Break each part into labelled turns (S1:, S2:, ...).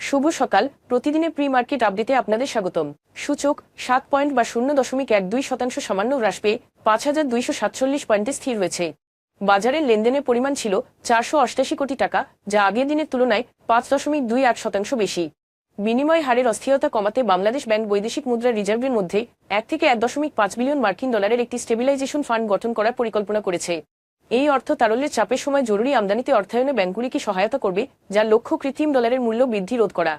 S1: শুভ সকাল। প্রতিদিনের pre market আপডেটে আপনাদের স্বাগতম। সূচক 7 পয়েন্ট বা 0.12% সামান্য হ্রাস পেয়ে 5247 পয়েন্টে স্থির হয়েছে। বাজারের লেনদেনের পরিমাণ ছিল 488 কোটি টাকা, যা আগের দিনের তুলনায় 5.28% বেশি। বিনিময় হারের অস্থিরতা কমাতে বাংলাদেশ ব্যাংক বৈদেশিক মুদ্রা রিজার্ভের মধ্যে 1 থেকে 1.5 বিলিয়ন মার্কিন ডলারের একটি স্টেবিলাইজেশন ফান্ড গঠন করার পরিকল্পনা করেছে। এই অর্থ তারল্যের চাপের সময় জরুরি আমদানিতে অর্থায়নে ব্যাংকগুলিকে সহায়তা করবে, যার লক্ষ্য কৃত্রিম ডলারের মূল্য বৃদ্ধি রোধ করা।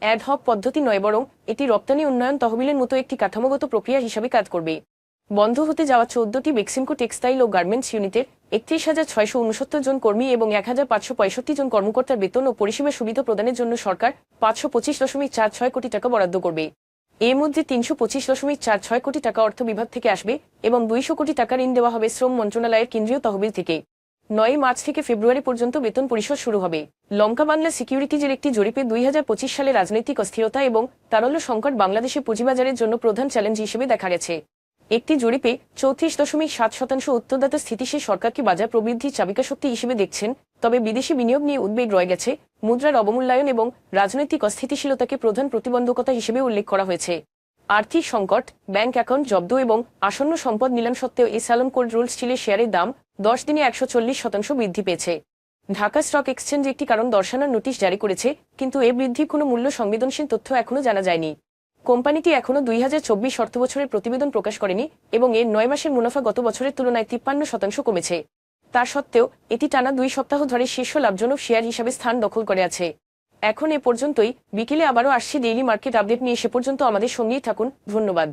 S1: অ্যাডহক পদ্ধতি নয়, বরং এটি রপ্তানি উন্নয়ন তহবিলের মতো একটি কাঠামোগত প্রক্রিয়া হিসাবে কাজ করবে। বন্ধ হতে যাওয়া 14টি বেক্সিমকো টেক্সটাইল ও গার্মেন্টস ইউনিটের 31,669 জন কর্মী এবং 1,565 জন কর্মকর্তার বেতন ও পরিষেবা সুবিধা প্রদানের জন্য সরকার 525.46 কোটি টাকা বরাদ্দ করবে। এর মধ্যে 325.46 কোটি টাকা অর্থ বিভাগ থেকে আসবে এবং 200 কোটি টাকা ঋণ দেওয়া হবে শ্রম মন্ত্রণালয়ের কেন্দ্রীয় তহবিল থেকে। 9 মার্চ থেকে ফেব্রুয়ারি পর্যন্ত বেতন পরিশোধ শুরু হবে। লঙ্কা বাংলা সিকিউরিটিজের একটি জরিপে 2025 সালে রাজনৈতিক অস্থিরতা এবং তারল্য সংকট বাংলাদেশে পুঁজিবাজারের জন্য প্রধান চ্যালেঞ্জ হিসেবে দেখা গেছে। একটি জরিপে 34.7% উত্তরদাতা স্থিতিশীল সরকারকে বাজার প্রবৃদ্ধির চাবিকাশক্তি হিসেবে দেখছেন, তবে বিদেশি বিনিয়োগ নিয়ে উদ্বেগ রয়ে গেছে। মুদ্রার অবমূল্যায়ন এবং রাজনৈতিক অস্থিতিশীলতাকে প্রধান প্রতিবন্ধকতা হিসেবে উল্লেখ করা হয়েছে। আর্থিক সংকট, ব্যাংক অ্যাকাউন্ট জব্দ এবং আসন্ন সম্পদ নিলাম সত্ত্বেও এই স্যালন কোল্ড রোলড স্টিলের শেয়ারের দাম 10 দিনে 140% বৃদ্ধি পেয়েছে। ঢাকা স্টক এক্সচেঞ্জ একটি কারণ দর্শানোর নোটিশ জারি করেছে, কিন্তু এ বৃদ্ধির কোনো মূল্য সংবেদনশীল তথ্য এখনও জানা যায়নি। কোম্পানিটি এখনও 2024 অর্থবছরের প্রতিবেদন প্রকাশ করেনি এবং এর 9 মাসের মুনাফা গত বছরের তুলনায় 53% কমেছে। তা সত্ত্বেও এটি টানা 2 সপ্তাহ ধরে শীর্ষ লাভজনক শেয়ার হিসাবে স্থান দখল করে আছে। এখন এ পর্যন্তই। বিকেলে আবারও আসছে ডেইলি মার্কেট আপডেট নিয়ে। সে পর্যন্ত আমাদের সঙ্গেই থাকুন। ধন্যবাদ।